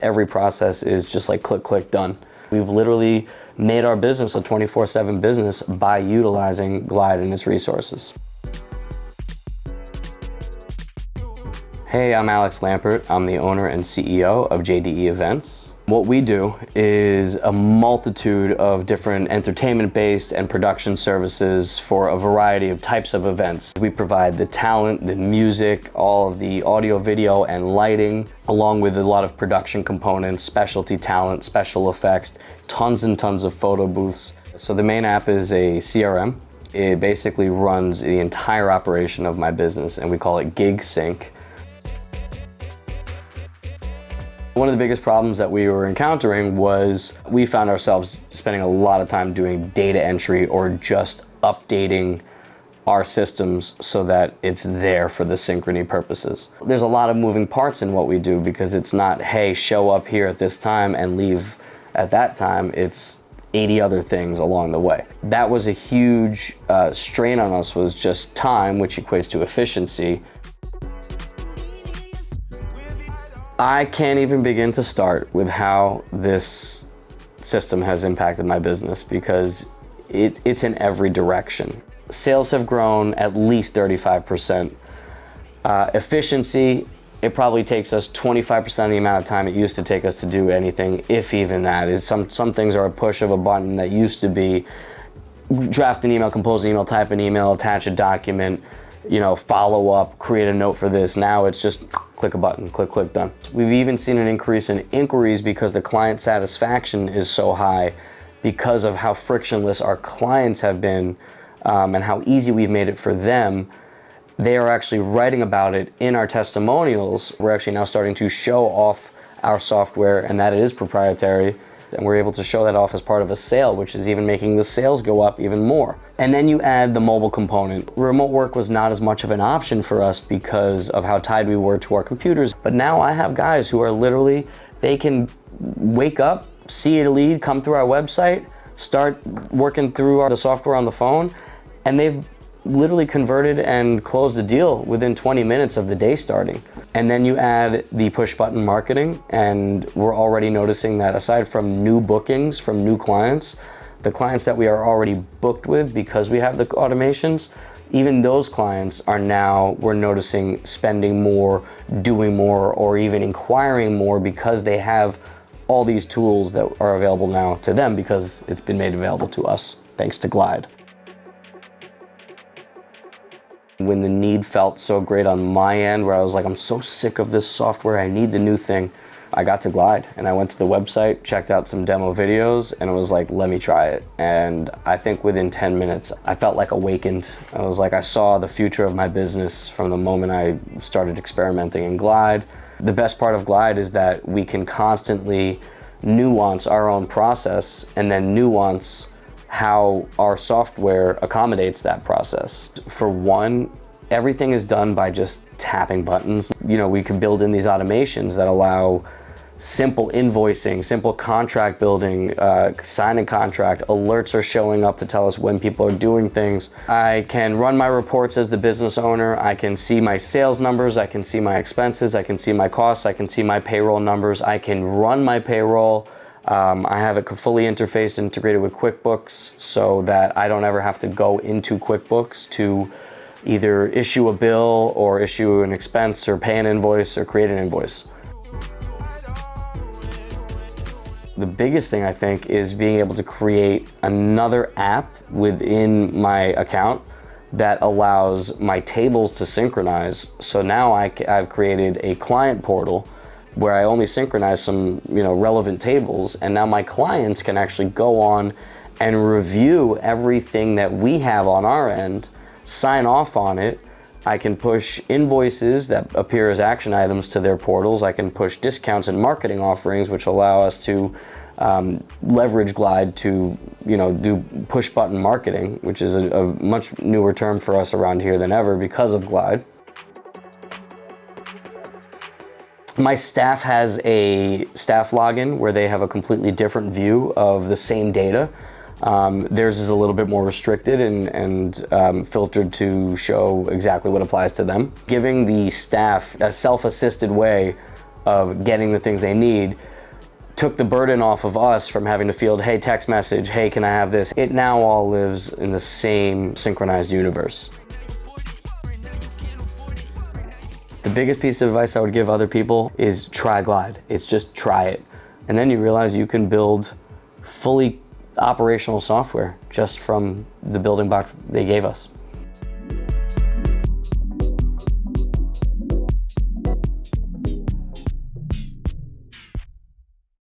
Every process is just like click, click, done. We've literally made our business a 24/7 business by utilizing Glide and its resources. Hey, I'm Alex Lampert. I'm the owner and CEO of JDE Events. What we do is a multitude of different entertainment-based and production services for a variety of types of events. We provide the talent, the music, all of the audio, video, and lighting, along with a lot of production components, specialty talent, special effects, tons and tons of photo booths. So the main app is a CRM. It basically runs the entire operation of my business, and we call it Gig Sync. One of the biggest problems that we were encountering was we found ourselves spending a lot of time doing data entry or just updating our systems so that it's there for the synchrony purposes. There's a lot of moving parts in what we do because it's not, hey, show up here at this time and leave at that time. It's 80 other things along the way. That was a huge strain on us, was just time, which equates to efficiency. I can't even begin to start with how this system has impacted my business because it's in every direction. Sales have grown at least 35%. Efficiency, it probably takes us 25% of the amount of time it used to take us to do anything, if even that. Some things are a push of a button that used to be draft an email, compose an email, type an email, attach a document, follow up, create a note for this. Now it's just click a button, click, click, done. We've even seen an increase in inquiries because the client satisfaction is so high because of how frictionless our clients have been and how easy we've made it for them. They are actually writing about it in our testimonials. We're actually now starting to show off our software and that it is proprietary. And we're able to show that off as part of a sale, which is even making the sales go up even more. And then you add the mobile component. Remote work was not as much of an option for us because of how tied we were to our computers. But now I have guys who are literally, they can wake up, see a lead, come through our website, start working through the software on the phone, and they've literally converted and closed the deal within 20 minutes of the day starting. And then you add the push button marketing, and we're already noticing that aside from new bookings from new clients, the clients that we are already booked with because we have the automations, even those clients are now, we're noticing, spending more, doing more, or even inquiring more because they have all these tools that are available now to them because it's been made available to us thanks to Glide. When the need felt so great on my end, where I was like, I'm so sick of this software, I need the new thing, I got to Glide and I went to the website, checked out some demo videos, and it was like, let me try it. And I think within 10 minutes, I felt like awakened. I was like, I saw the future of my business from the moment I started experimenting in Glide. The best part of Glide is that we can constantly nuance our own process and then nuance how our software accommodates that process. For one, everything is done by just tapping buttons. We can build in these automations that allow simple invoicing, simple contract building, signing contract, alerts are showing up to tell us when people are doing things. I can run my reports as the business owner. I can see my sales numbers, I can see my expenses, I can see my costs, I can see my payroll numbers, I can run my payroll. I have it fully interfaced, integrated with QuickBooks so that I don't ever have to go into QuickBooks to either issue a bill or issue an expense or pay an invoice or create an invoice. The biggest thing I think is being able to create another app within my account that allows my tables to synchronize. So now I've created a client portal where I only synchronize some relevant tables, and now my clients can actually go on and review everything that we have on our end, sign off on it. I can push invoices that appear as action items to their portals. I can push discounts and marketing offerings, which allow us to leverage Glide to do push button marketing, which is a much newer term for us around here than ever because of Glide. My staff has a staff login where they have a completely different view of the same data. Theirs is a little bit more restricted and filtered to show exactly what applies to them. Giving the staff a self-assisted way of getting the things they need took the burden off of us from having to field, hey, text message, hey, can I have this? It now all lives in the same synchronized universe. The biggest piece of advice I would give other people is try Glide. It's just try it. And then you realize you can build fully operational software just from the building blocks they gave us.